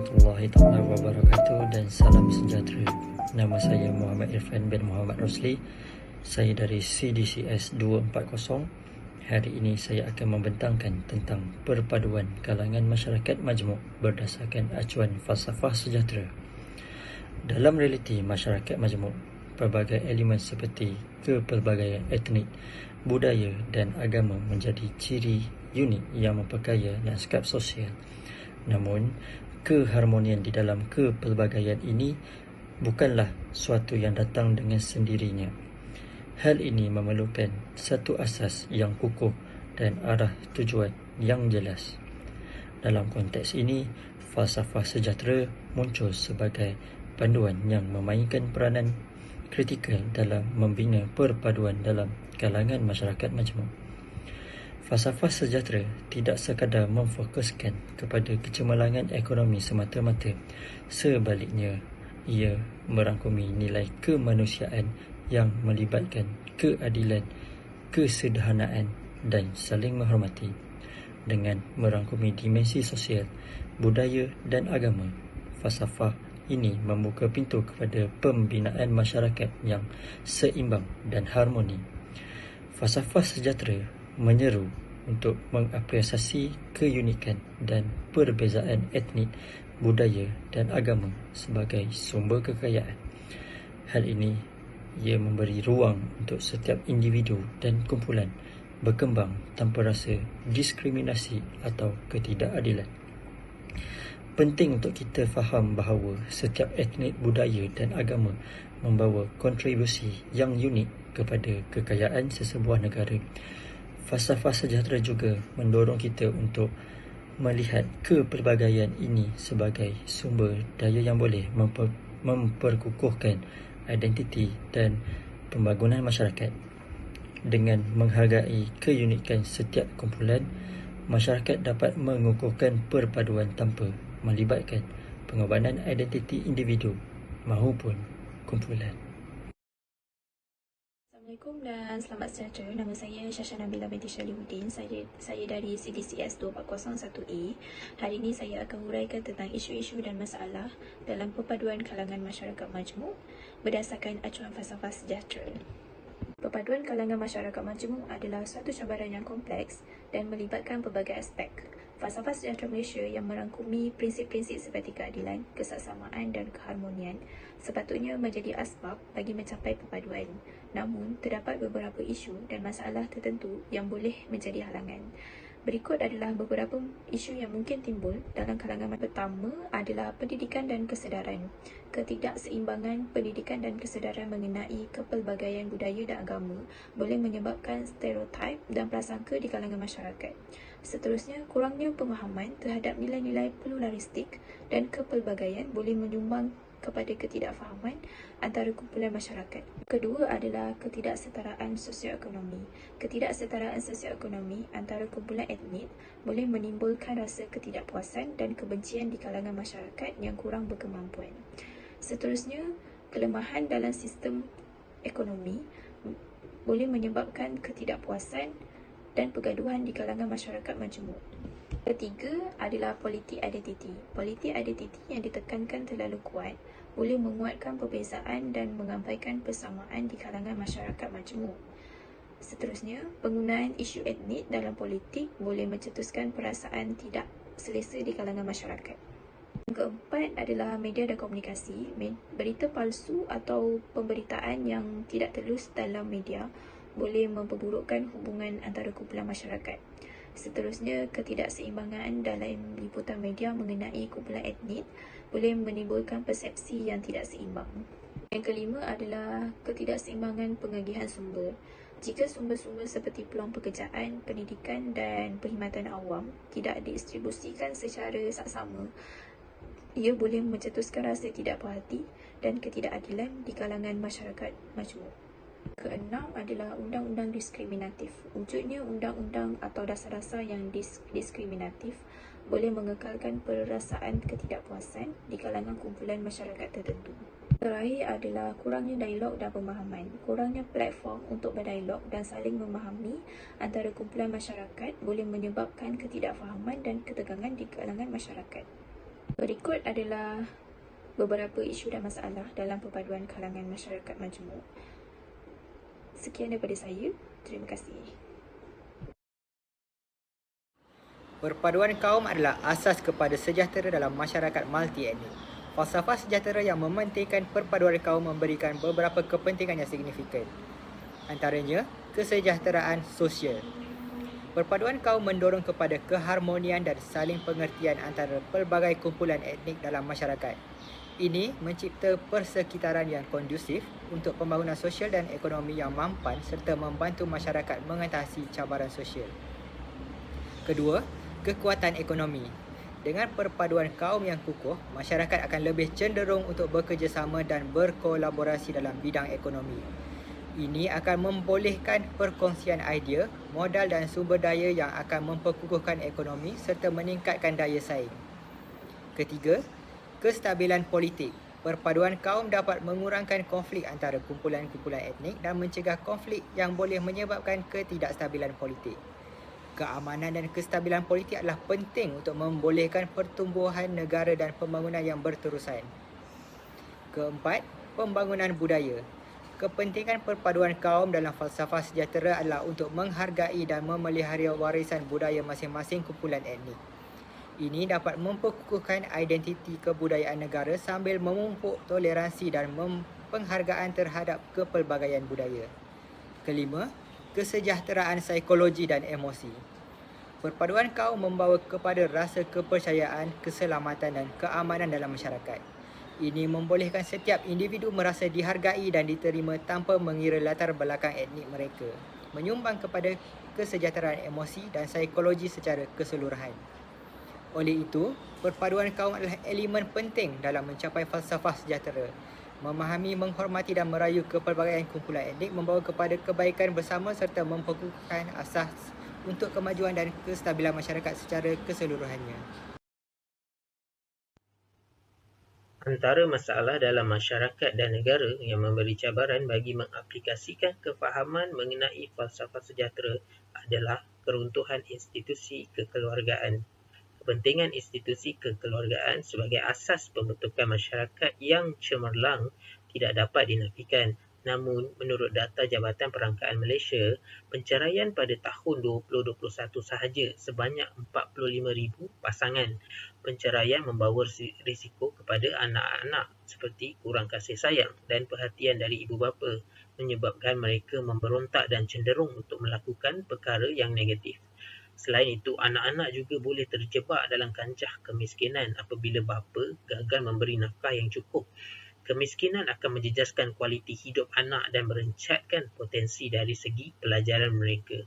warahmatullahi taala wabarakatuh dan salam sejahtera. Nama saya Muhammad Irfan bin Muhammad Rosli. Saya dari CDCS 240. Hari ini saya akan membentangkan tentang perpaduan kalangan masyarakat majmuk berdasarkan acuan falsafah sejahtera. Dalam realiti masyarakat majmuk, pelbagai elemen seperti kepelbagaian etnik, budaya dan agama menjadi ciri unik yang memperkaya lanskap sosial. Namun, keharmonian di dalam kepelbagaian ini bukanlah suatu yang datang dengan sendirinya. Hal ini memerlukan satu asas yang kukuh dan arah tujuan yang jelas. Dalam konteks ini, falsafah sejahtera muncul sebagai panduan yang memainkan peranan kritikal dalam membina perpaduan dalam kalangan masyarakat majmuk. Falsafah sejahtera tidak sekadar memfokuskan kepada kecemerlangan ekonomi semata-mata. Sebaliknya, ia merangkumi nilai kemanusiaan yang melibatkan keadilan, kesederhanaan dan saling menghormati. Dengan merangkumi dimensi sosial, budaya dan agama, falsafah ini membuka pintu kepada pembinaan masyarakat yang seimbang dan harmoni. Falsafah sejahtera menyeru untuk mengapresiasi keunikan dan perbezaan etnik, budaya dan agama sebagai sumber kekayaan. Hal ini ia memberi ruang untuk setiap individu dan kumpulan berkembang tanpa rasa diskriminasi atau ketidakadilan. Penting untuk kita faham bahawa setiap etnik, budaya dan agama membawa kontribusi yang unik kepada kekayaan sesebuah negara. Falsafah sejahtera juga mendorong kita untuk melihat kepelbagaian ini sebagai sumber daya yang boleh memperkukuhkan identiti dan pembangunan masyarakat. Dengan menghargai keunikan setiap kumpulan, masyarakat dapat mengukuhkan perpaduan tanpa melibatkan pengorbanan identiti individu mahupun kumpulan. Assalamualaikum dan selamat sejahtera. Nama saya Syasha Nabila binti Syalihuddin. Saya dari CDCS 240-1A. Hari ini saya akan huraikan tentang isu-isu dan masalah dalam perpaduan kalangan masyarakat majmuk berdasarkan acuan falsafah sejahtera. Perpaduan kalangan masyarakat majmuk adalah suatu cabaran yang kompleks dan melibatkan pelbagai aspek. Falsafah sejahtera Malaysia yang merangkumi prinsip-prinsip seperti keadilan, kesaksamaan dan keharmonian sepatutnya menjadi asbab bagi mencapai perpaduan. Namun, terdapat beberapa isu dan masalah tertentu yang boleh menjadi halangan. Berikut adalah beberapa isu yang mungkin timbul dalam kalangan. Pertama adalah pendidikan dan kesedaran. Ketidakseimbangan pendidikan dan kesedaran mengenai kepelbagaian budaya dan agama boleh menyebabkan stereotip dan prasangka di kalangan masyarakat. Seterusnya, kurangnya pemahaman terhadap nilai-nilai pluralistik dan kepelbagaian boleh menyumbang kepada ketidakfahaman antara kumpulan masyarakat. Kedua adalah ketidaksetaraan sosioekonomi. Ketidaksetaraan sosioekonomi antara kumpulan etnik boleh menimbulkan rasa ketidakpuasan dan kebencian di kalangan masyarakat yang kurang berkemampuan. Seterusnya, kelemahan dalam sistem ekonomi boleh menyebabkan ketidakpuasan dan pergaduhan di kalangan masyarakat majmuk. Ketiga adalah politik identiti. Politik identiti yang ditekankan terlalu kuat boleh menguatkan perbezaan dan mengabaikan persamaan di kalangan masyarakat majmuk. Seterusnya, penggunaan isu etnik dalam politik boleh mencetuskan perasaan tidak selesa di kalangan masyarakat. Yang keempat adalah media dan komunikasi. Berita palsu atau pemberitaan yang tidak telus dalam media boleh memperburukkan hubungan antara kumpulan masyarakat. Seterusnya, ketidakseimbangan dalam liputan media mengenai kumpulan etnik boleh menimbulkan persepsi yang tidak seimbang. Yang kelima adalah ketidakseimbangan pengagihan sumber. Jika sumber-sumber seperti peluang pekerjaan, pendidikan dan perkhidmatan awam tidak didistribusikan secara saksama, ia boleh mencetuskan rasa tidak puas hati dan ketidakadilan di kalangan masyarakat majmuk. Keenam adalah undang-undang diskriminatif. Wujudnya undang-undang atau dasar-dasar yang diskriminatif boleh mengekalkan perasaan ketidakpuasan di kalangan kumpulan masyarakat tertentu. Terakhir adalah kurangnya dialog dan pemahaman. Kurangnya platform untuk berdialog dan saling memahami antara kumpulan masyarakat boleh menyebabkan ketidakfahaman dan ketegangan di kalangan masyarakat. Berikut adalah beberapa isu dan masalah dalam perpaduan kalangan masyarakat majmuk. Sekian daripada saya. Terima kasih. Perpaduan kaum adalah asas kepada sejahtera dalam masyarakat multi-etnik. Falsafah sejahtera yang mementingkan perpaduan kaum memberikan beberapa kepentingan yang signifikan. Antaranya, kesejahteraan sosial. Perpaduan kaum mendorong kepada keharmonian dan saling pengertian antara pelbagai kumpulan etnik dalam masyarakat. Ini mencipta persekitaran yang kondusif untuk pembangunan sosial dan ekonomi yang mampan serta membantu masyarakat mengatasi cabaran sosial. Kedua, kekuatan ekonomi. Dengan perpaduan kaum yang kukuh, masyarakat akan lebih cenderung untuk bekerjasama dan berkolaborasi dalam bidang ekonomi. Ini akan membolehkan perkongsian idea, modal dan sumber daya yang akan memperkukuhkan ekonomi serta meningkatkan daya saing. Ketiga, kestabilan politik. Perpaduan kaum dapat mengurangkan konflik antara kumpulan-kumpulan etnik dan mencegah konflik yang boleh menyebabkan ketidakstabilan politik. Keamanan dan kestabilan politik adalah penting untuk membolehkan pertumbuhan negara dan pembangunan yang berterusan. Keempat, pembangunan budaya. Kepentingan perpaduan kaum dalam falsafah sejahtera adalah untuk menghargai dan memelihara warisan budaya masing-masing kumpulan etnik. Ini dapat memperkukuhkan identiti kebudayaan negara sambil memupuk toleransi dan penghargaan terhadap kepelbagaian budaya. Kelima, kesejahteraan psikologi dan emosi. Perpaduan kaum membawa kepada rasa kepercayaan, keselamatan dan keamanan dalam masyarakat. Ini membolehkan setiap individu merasa dihargai dan diterima tanpa mengira latar belakang etnik mereka, menyumbang kepada kesejahteraan emosi dan psikologi secara keseluruhan. Oleh itu, perpaduan kaum adalah elemen penting dalam mencapai falsafah sejahtera. Memahami, menghormati dan merayu kepelbagaian kumpulan etnik membawa kepada kebaikan bersama serta memperkukuhkan asas untuk kemajuan dan kestabilan masyarakat secara keseluruhannya. Antara masalah dalam masyarakat dan negara yang memberi cabaran bagi mengaplikasikan kefahaman mengenai falsafah sejahtera adalah keruntuhan institusi kekeluargaan. Kepentingan institusi kekeluargaan sebagai asas pembentukan masyarakat yang cemerlang tidak dapat dinafikan. Namun, menurut data Jabatan Perangkaan Malaysia, penceraian pada tahun 2021 sahaja sebanyak 45,000 pasangan. Penceraian membawa risiko kepada anak-anak seperti kurang kasih sayang dan perhatian dari ibu bapa, menyebabkan mereka memberontak dan cenderung untuk melakukan perkara yang negatif. Selain itu, anak-anak juga boleh terjebak dalam kancah kemiskinan apabila bapa gagal memberi nafkah yang cukup. Kemiskinan akan menjejaskan kualiti hidup anak dan merencatkan potensi dari segi pelajaran mereka.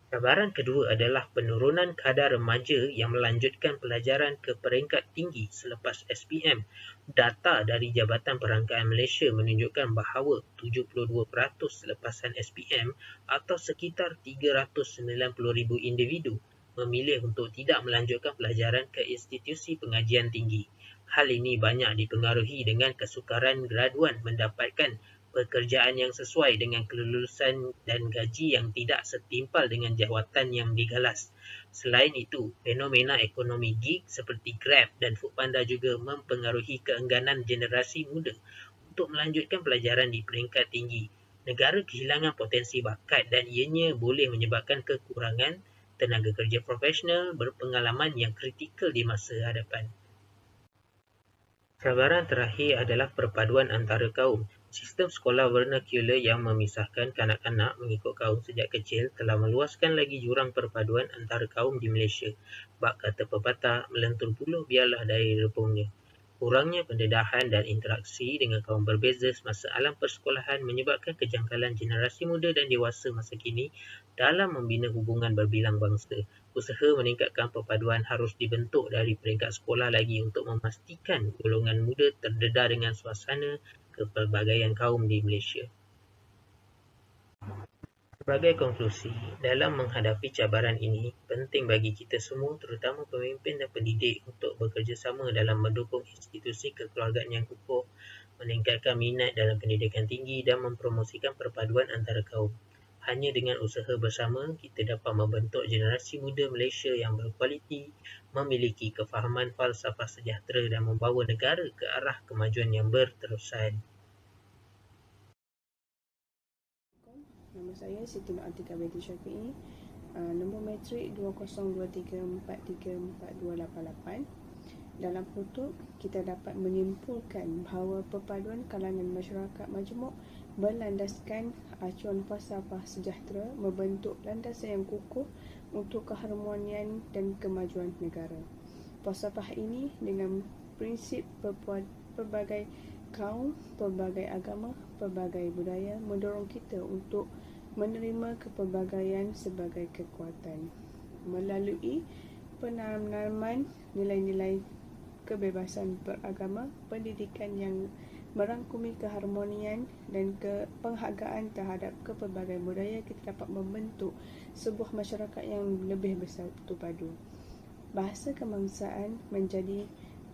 Cabaran kedua adalah penurunan kadar remaja yang melanjutkan pelajaran ke peringkat tinggi selepas SPM. Data dari Jabatan Perangkaan Malaysia menunjukkan bahawa 72% selepasan SPM atau sekitar 390,000 individu memilih untuk tidak melanjutkan pelajaran ke institusi pengajian tinggi. Hal ini banyak dipengaruhi dengan kesukaran graduan mendapatkan pekerjaan yang sesuai dengan kelulusan dan gaji yang tidak setimpal dengan jawatan yang digalas. Selain itu, fenomena ekonomi gig seperti Grab dan Foodpanda juga mempengaruhi keengganan generasi muda untuk melanjutkan pelajaran di peringkat tinggi. Negara kehilangan potensi bakat dan ianya boleh menyebabkan kekurangan tenaga kerja profesional berpengalaman yang kritikal di masa hadapan. Cabaran terakhir adalah perpaduan antara kaum. Sistem sekolah vernacular yang memisahkan kanak-kanak mengikut kaum sejak kecil telah meluaskan lagi jurang perpaduan antara kaum di Malaysia. Bak kata pepatah, melentur buluh biarlah dari rebungnya. Kurangnya pendedahan dan interaksi dengan kaum berbeza semasa alam persekolahan menyebabkan kejanggalan generasi muda dan dewasa masa kini dalam membina hubungan berbilang bangsa. Usaha meningkatkan perpaduan harus dibentuk dari peringkat sekolah lagi untuk memastikan golongan muda terdedah dengan suasana kepelbagaian kaum di Malaysia. Sebagai konklusi, dalam menghadapi cabaran ini, penting bagi kita semua, terutama pemimpin dan pendidik, untuk bekerjasama dalam mendukung institusi kekeluargaan yang kukuh, meningkatkan minat dalam pendidikan tinggi dan mempromosikan perpaduan antara kaum. Hanya dengan usaha bersama, kita dapat membentuk generasi muda Malaysia yang berkualiti, memiliki kefahaman falsafah sejahtera dan membawa negara ke arah kemajuan yang berterusan. Nama saya Siti Nur Atika binti Syafiee. Nombor matrik 2023434288. Dalam kutub, kita dapat menyimpulkan bahawa perpaduan kalangan masyarakat majmuk berlandaskan acuan falsafah sejahtera membentuk landasan yang kukuh untuk keharmonian dan kemajuan negara. Falsafah ini dengan prinsip pelbagai kaum, pelbagai agama, pelbagai budaya mendorong kita untuk menerima kepelbagaian sebagai kekuatan. Melalui penanaman nilai-nilai kebebasan beragama, pendidikan yang merangkumi keharmonian dan penghargaan terhadap kepelbagaian budaya, kita dapat membentuk sebuah masyarakat yang lebih bersatu padu. Bahasa kebangsaan menjadi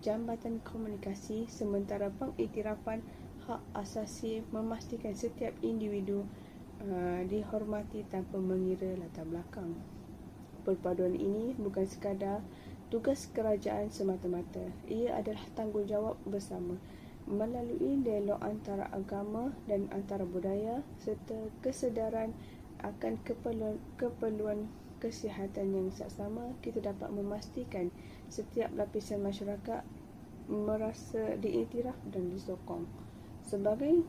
jambatan komunikasi, sementara pengiktirafan hak asasi memastikan setiap individu dihormati tanpa mengira latar belakang. Perpaduan ini bukan sekadar tugas kerajaan semata-mata, ia adalah tanggungjawab bersama. Melalui dialog antara agama dan antara budaya serta kesedaran akan keperluan kesihatan yang saksama, kita dapat memastikan setiap lapisan masyarakat merasa diiktiraf dan disokong. Sebagai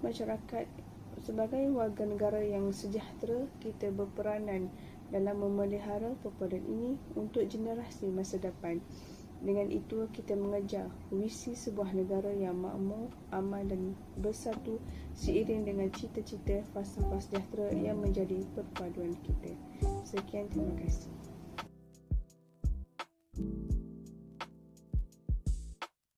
warga negara yang sejahtera, kita berperanan dalam memelihara perpaduan ini untuk generasi masa depan. Dengan itu, kita mengejar visi sebuah negara yang makmur, aman dan bersatu seiring dengan cita-cita falsafah sejahtera yang menjadi perpaduan kita. Sekian, terima kasih.